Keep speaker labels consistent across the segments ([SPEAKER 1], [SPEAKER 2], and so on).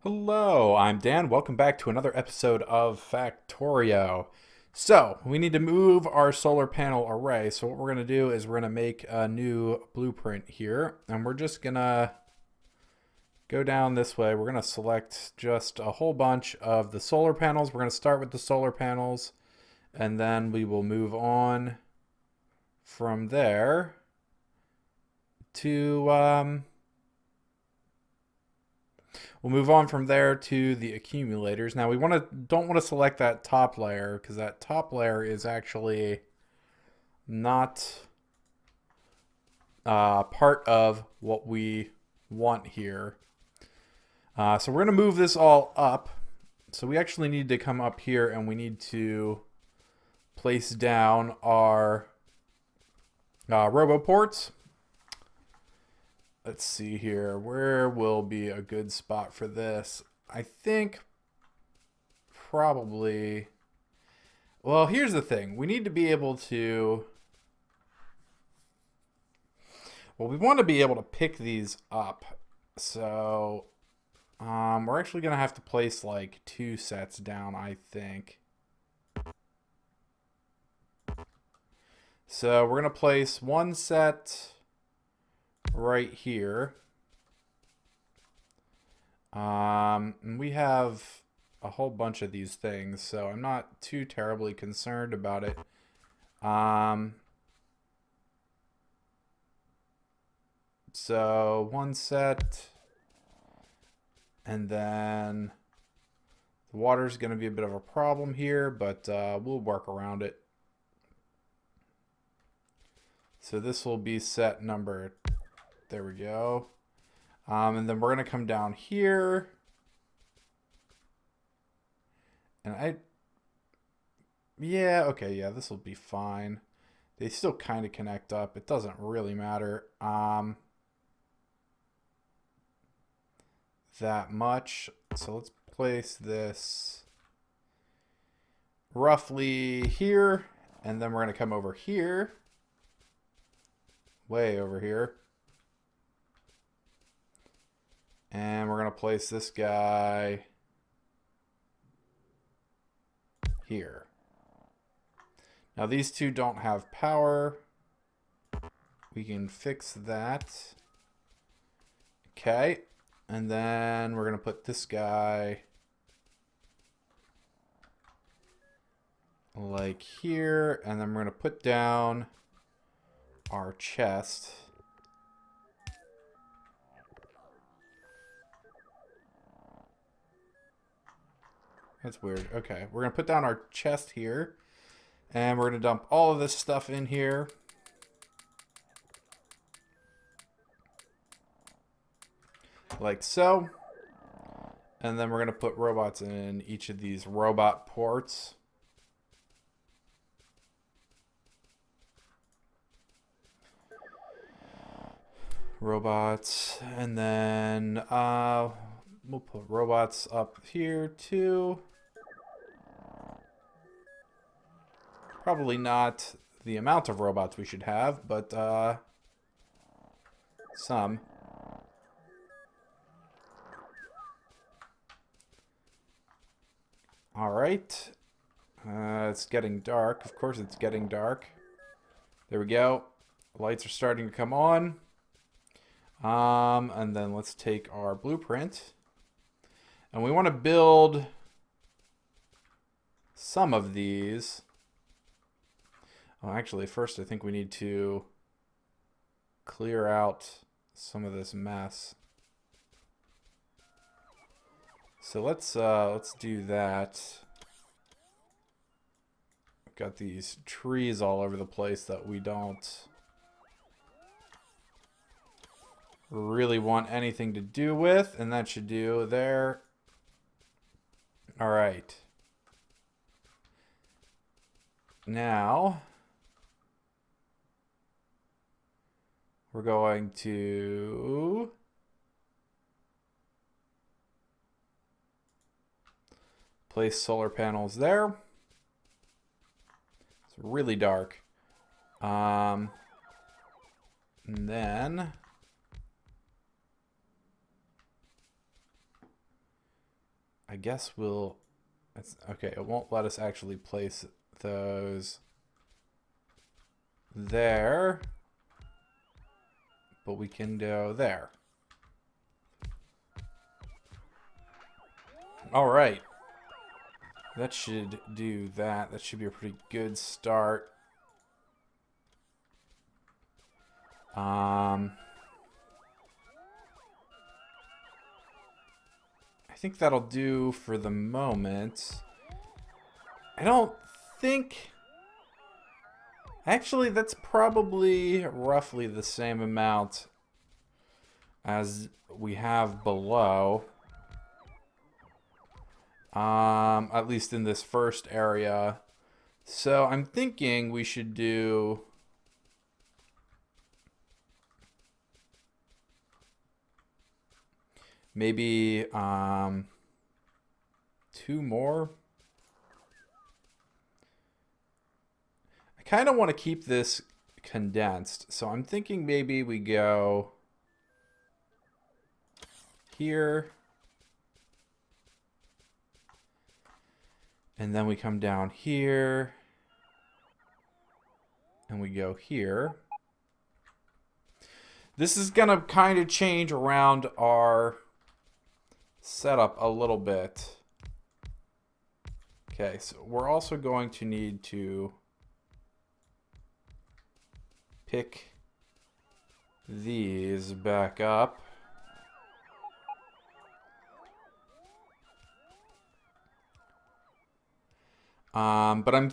[SPEAKER 1] Hello, I'm Dan. Welcome back to another episode of Factorio. So, we need to move our solar panel array. So what we're going to do is we're going to make a new blueprint here. And we're just going to go down this way. We're going to select just a whole bunch of the solar panels. We're going to start with the solar panels. And then we will move on from there to... We'll move on from there to the accumulators. Now we don't want to select that top layer because that top layer is actually not part of what we want here. So we're going to move this all up. So we actually need to come up here and we need to place down our Roboports. Let's see here. Where will be a good spot for this? I think probably... Well, here's the thing. We need to be able to... Well, we want to be able to pick these up. So we're actually going to have to place like 2 sets down, I think. So we're going to place 1 set... right here. And we have a whole bunch of these things, so I'm not too terribly concerned about it. So 1 set, and then the water's going to be a bit of a problem here, but we'll work around it. So this will be set number... There we go. And then we're going to come down here. And yeah, this will be fine. They still kind of connect up. It doesn't really matter that much. So let's place this roughly here. And then we're going to come over here. Way over here. And we're going to place this guy here. Now these two don't have power. We can fix that. Okay. And then we're going to put this guy like here. And then we're going to put down our chest. That's weird. Okay, we're going to put down our chest here. And we're going to dump all of this stuff in here. Like so. And then we're going to put robots in each of these robot ports. Robots. And then we'll put robots up here too. Probably not the amount of robots we should have, but some. All right. It's getting dark. Of course it's getting dark. There we go. The lights are starting to come on. And then let's take our blueprint. And we want to build some of these. Oh, actually, first I think we need to clear out some of this mess. So let's do that. We've got these trees all over the place that we don't really want anything to do with, and that should do there. All right. Now we're going to place solar panels there. It's really dark. And then I guess we'll... It's, okay, it won't let us actually place those there. But we can go there. All right. That should do that. That should be a pretty good start. I think that'll do for the moment. I don't think... Actually, that's probably roughly the same amount as we have below. At least in this first area. So I'm thinking we should do... maybe 2 more. I kind of want to keep this condensed. So I'm thinking maybe we go here. And then we come down here. And we go here. This is going to kind of change around our setup a little bit. Okay, so we're also going to need to pick these back up. But I'm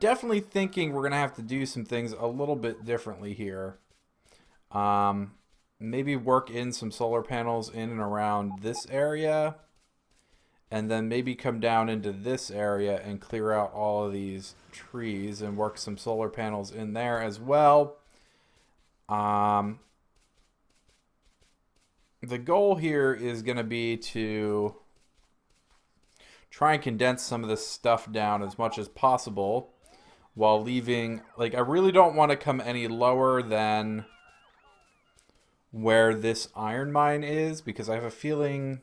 [SPEAKER 1] definitely thinking we're going to have to do some things a little bit differently here. Maybe work in some solar panels in and around this area. And then maybe come down into this area and clear out all of these trees and work some solar panels in there as well. The goal here is going to be to try and condense some of this stuff down as much as possible while leaving, like, I really don't want to come any lower than where this iron mine is, because I have a feeling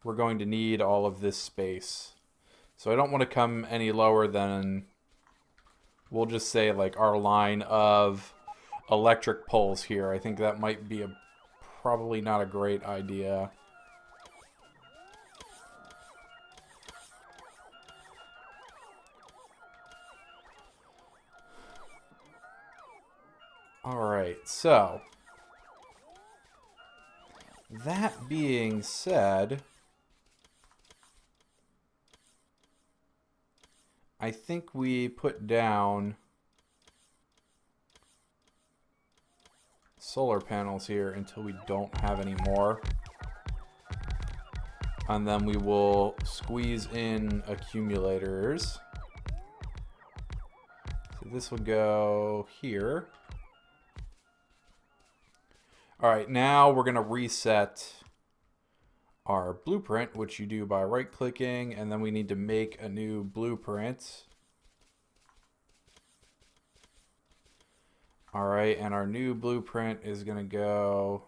[SPEAKER 1] we're going to need all of this space. So I don't want to come any lower than, we'll just say, like, our line of electric poles here. I think that might be probably not a great idea. Alright, so that being said, I think we put down solar panels here until we don't have any more. And then we will squeeze in accumulators. So this will go here. All right, now we're going to reset our blueprint, which you do by right-clicking, and then we need to make a new blueprint. All right, and our new blueprint is going to go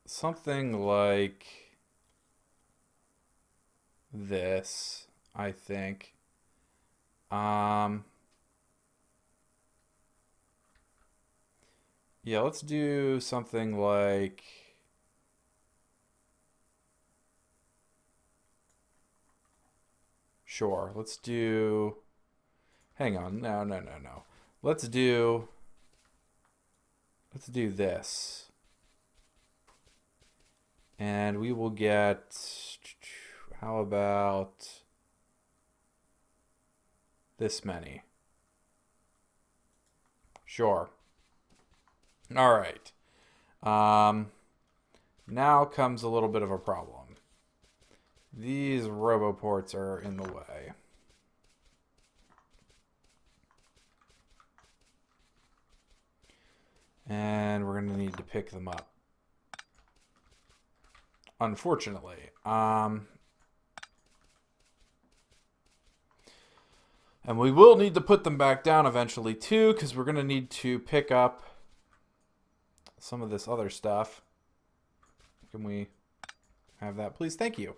[SPEAKER 1] something like this, I think. Yeah, let's do something like... Sure, let's do... Hang on, no. Let's do this. And we will get... How about this many? Sure. All right. Now comes a little bit of a problem. These Roboports are in the way. And we're going to need to pick them up. Unfortunately. And we will need to put them back down eventually too, because we're going to need to pick up some of this other stuff. Can we have that, please? Thank you.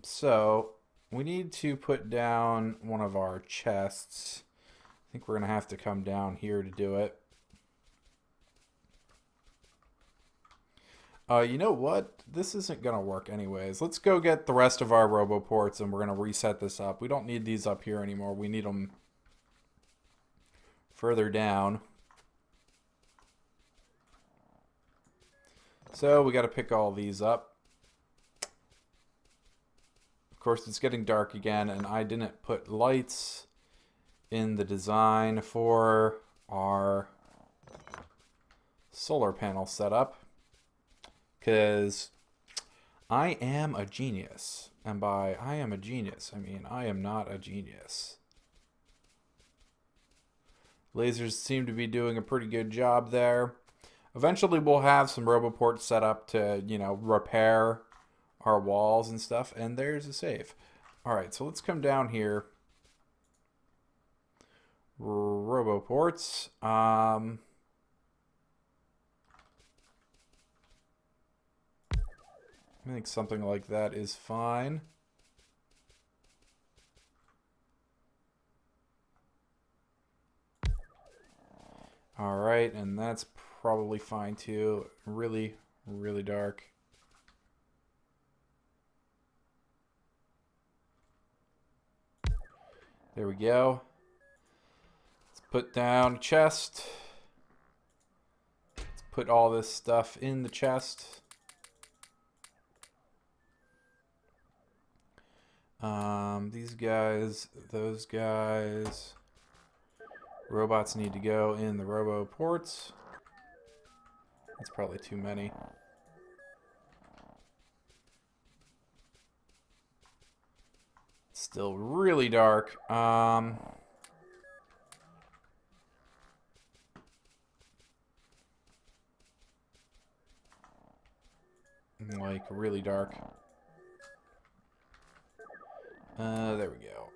[SPEAKER 1] So we need to put down one of our chests. I think we're going to have to come down here to do it. You know what? This isn't going to work anyways. Let's go get the rest of our Roboports and we're going to reset this up. We don't need these up here anymore. We need them further down. So we got to pick all these up. Of course, it's getting dark again, and I didn't put lights in the design for our solar panel setup. Because I am a genius. And by I am a genius, I mean I am not a genius. Lasers seem to be doing a pretty good job there. Eventually we'll have some Roboports set up to, you know, repair our walls and stuff. And there's a save. Alright, so let's come down here. Roboports. I think something like that is fine. Alright, and that's probably fine too. Really, really dark. There we go. Let's put down a chest. Let's put all this stuff in the chest. These guys, those guys. Robots need to go in the Roboports. That's probably too many. It's still really dark. Like really dark. There we go.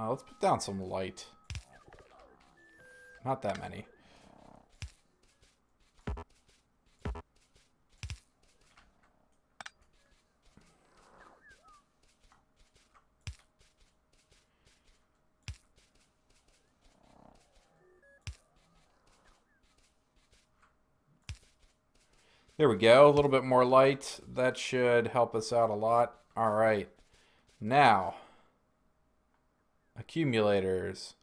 [SPEAKER 1] Let's put down some light. Not that many. There we go. A little bit more light. That should help us out a lot. All right. Now, accumulators.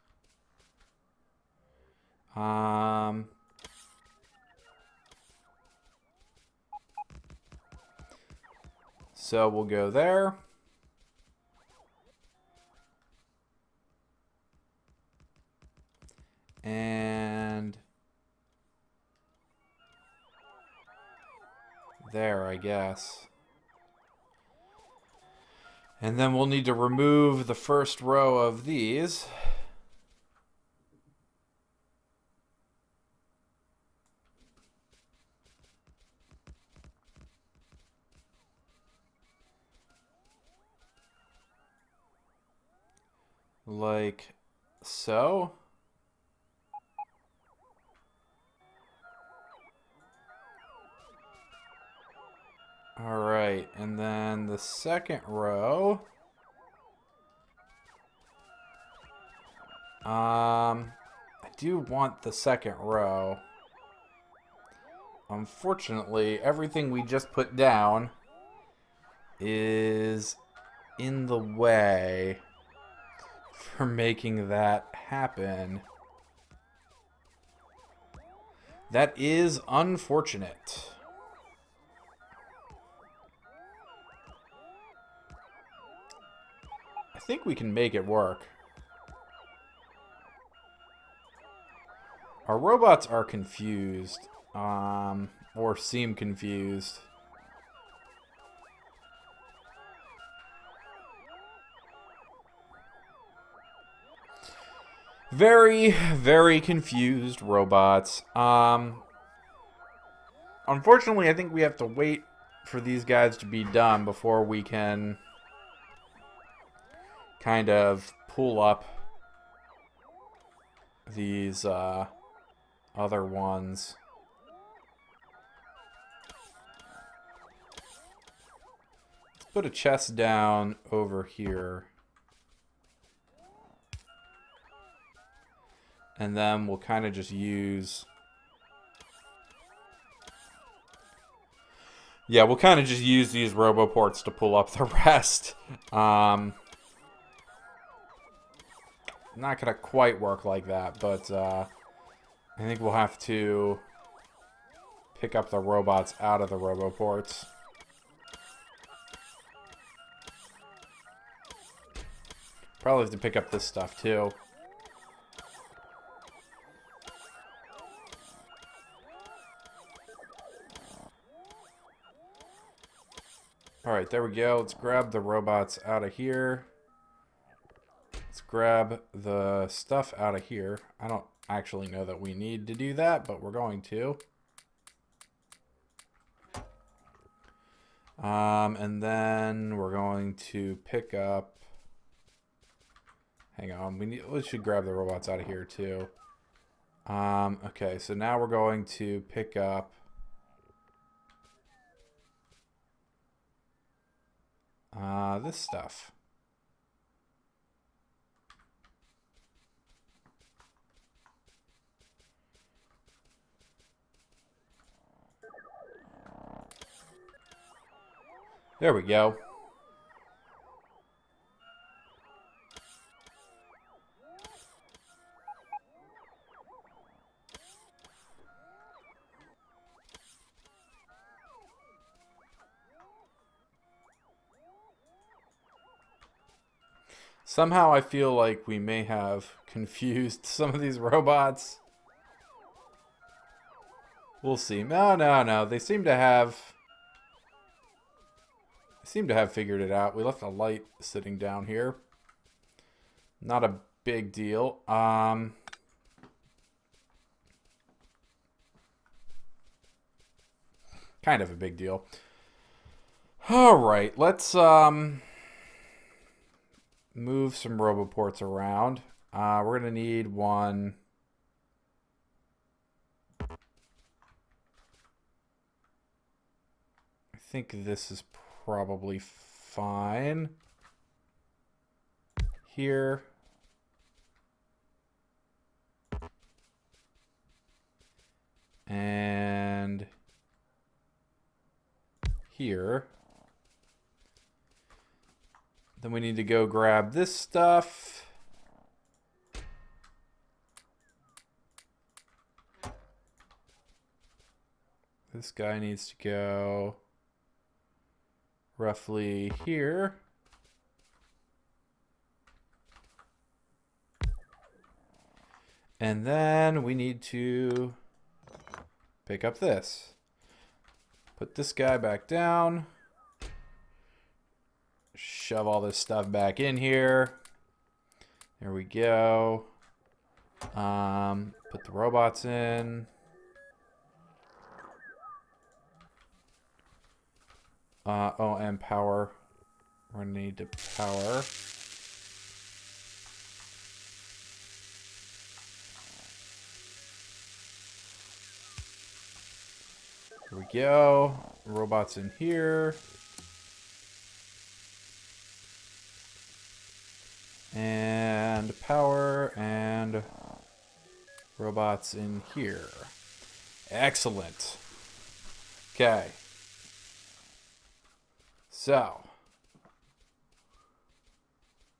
[SPEAKER 1] So we'll go there. And there, I guess. And then we'll need to remove the first row of these. Like so. All right, and then the second row. I do want the second row. Unfortunately, everything we just put down is in the way for making that happen. That is unfortunate. I think we can make it work. Our robots are confused, or seem confused. Very, very confused robots. Unfortunately, I think we have to wait for these guys to be done before we can kind of pull up these other ones. Let's put a chest down over here. And then we'll kind of just use... Yeah, we'll kind of just use these Roboports to pull up the rest. Not gonna quite work like that, but I think we'll have to pick up the robots out of the Roboports. Probably have to pick up this stuff too. Alright, there we go. Let's grab the robots out of here. Let's grab the stuff out of here. I don't actually know that we need to do that, but we're going to. And then we're going to pick up... Hang on, we should grab the robots out of here too. Okay, so now we're going to pick up... this stuff. There we go. Somehow I feel like we may have confused some of these robots. We'll see. No. They seem to have figured it out. We left a light sitting down here. Not a big deal. Kind of a big deal. All right, let's move some Roboports around. We're gonna need one. I think this is probably fine. Here. And here. Then we need to go grab this stuff. This guy needs to go roughly here. And then we need to pick up this. Put this guy back down. Shove all this stuff back in here. There we go. Put the robots in. Oh, and power. We're gonna need to power. Here we go. Robots in here. And power and robots in here. Excellent. Okay. So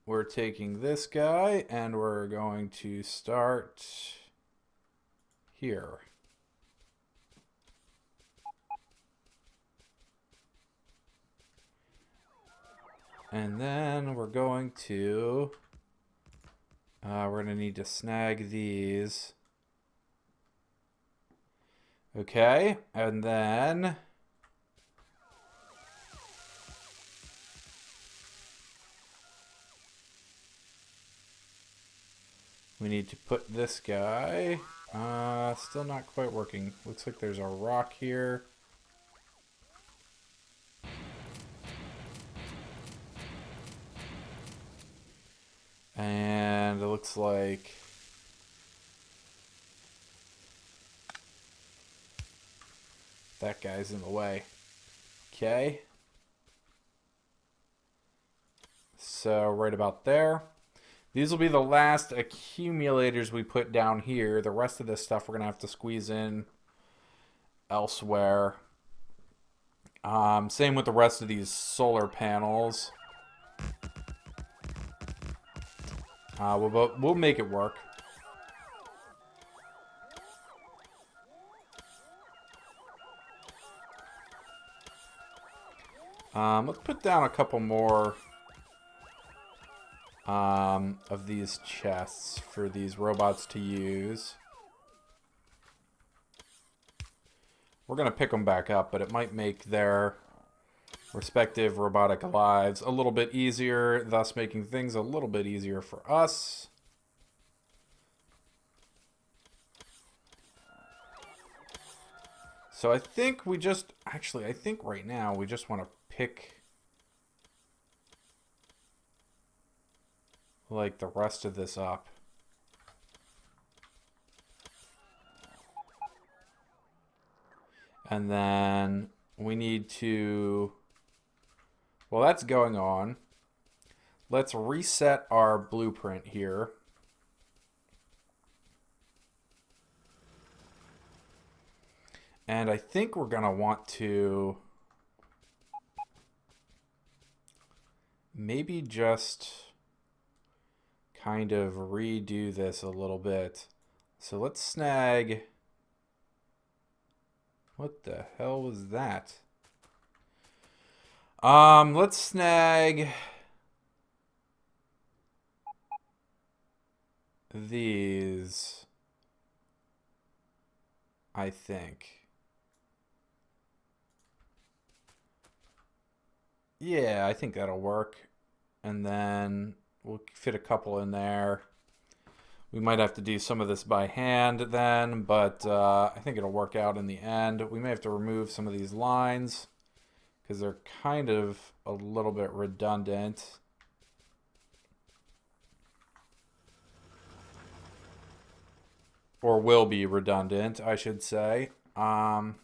[SPEAKER 1] we're taking this guy and we're going to start here. And then we're going to, we're going to need to snag these. Okay, and then we need to put this guy, still not quite working. Looks like there's a rock here. And looks like that guy's in the way. Okay. So right about there. These will be the last accumulators we put down here. The rest of this stuff we're going to have to squeeze in elsewhere. Same with the rest of these solar panels. We'll make it work. Let's put down a couple more of these chests for these robots to use. We're going to pick them back up, but it might make their respective robotic lives a little bit easier, thus making things a little bit easier for us. So I think we just, actually, I think right now we just want to pick like the rest of this up. And then we need to, well, that's going on. Let's reset our blueprint here. And I think we're going to want to maybe just kind of redo this a little bit. So let's snag, what the hell was that? Let's snag these, I think. Yeah, I think that'll work. And then we'll fit a couple in there. We might have to do some of this by hand then, but I think it'll work out in the end. We may have to remove some of these lines because they're kind of a little bit redundant. Or will be redundant, I should say. In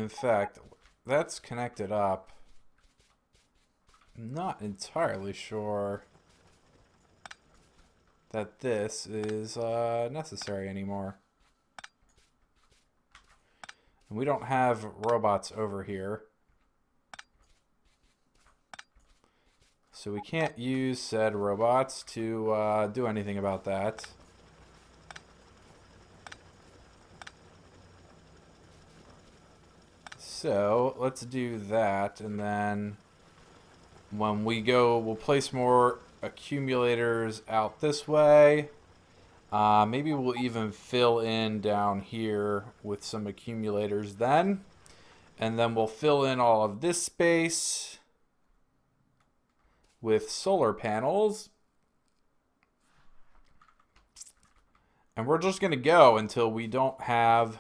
[SPEAKER 1] fact, that's connected up. I'm not entirely sure that this is necessary anymore. And we don't have robots over here. So we can't use said robots to do anything about that. So let's do that, and then when we go, we'll place more accumulators out this way. Maybe we'll even fill in down here with some accumulators then. And then we'll fill in all of this space with solar panels. And we're just going to go until we don't have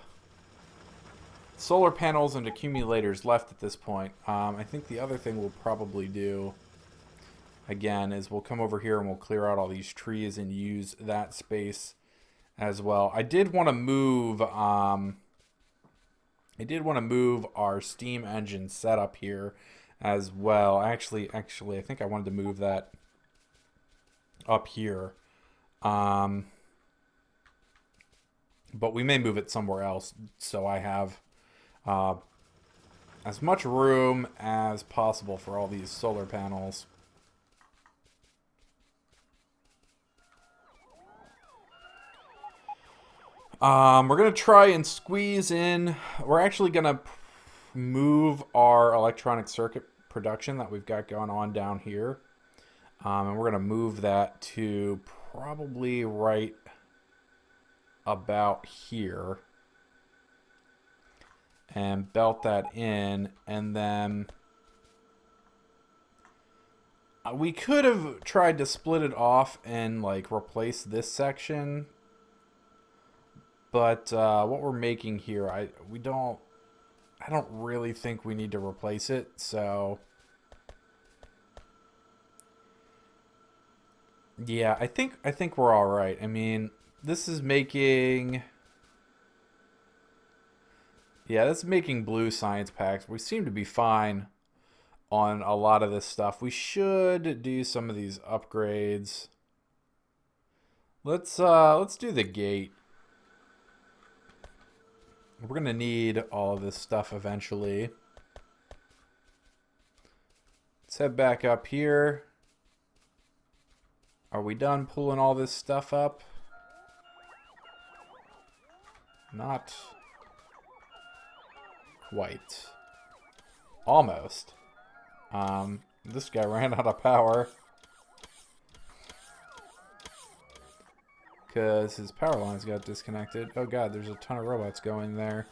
[SPEAKER 1] solar panels and accumulators left at this point. I think the other thing we'll probably do, again, is we'll come over here and we'll clear out all these trees and use that space as well. I did want to move our steam engine setup here as well. Actually, I think I wanted to move that up here. But we may move it somewhere else so I have as much room as possible for all these solar panels. We're going to try and squeeze in. We're actually going to move our electronic circuit production that we've got going on down here. And we're going to move that to probably right about here. And belt that in. And then we could have tried to split it off and like replace this section. But what we're making here, I don't really think we need to replace it. So Yeah, I think we're all right. I mean, this is making yeah, this is making blue science packs. We seem to be fine on a lot of this stuff. We should do some of these upgrades. Let's do the gate. We're gonna need all of this stuff eventually. Let's head back up here. Are we done pulling all this stuff up? Not quite. Almost. This guy ran out of power. Because his power lines got disconnected. Oh god, there's a ton of robots going there.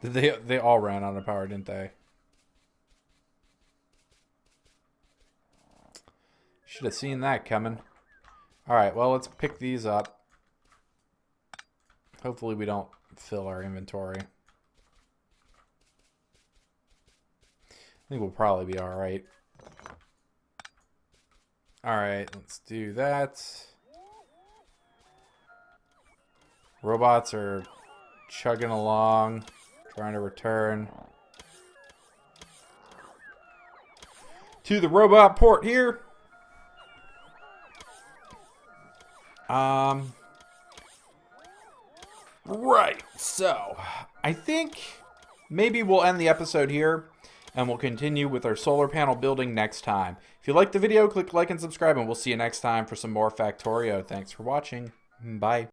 [SPEAKER 1] They all ran out of power, didn't they? Should have seen that coming. Alright, well, let's pick these up. Hopefully we don't fill our inventory. I think we'll probably be alright. Alright, let's do that. Robots are chugging along, trying to return to the robot port here. Right, so I think maybe we'll end the episode here and we'll continue with our solar panel building next time. If you liked the video, click like and subscribe, and we'll see you next time for some more Factorio. Thanks for watching. Bye.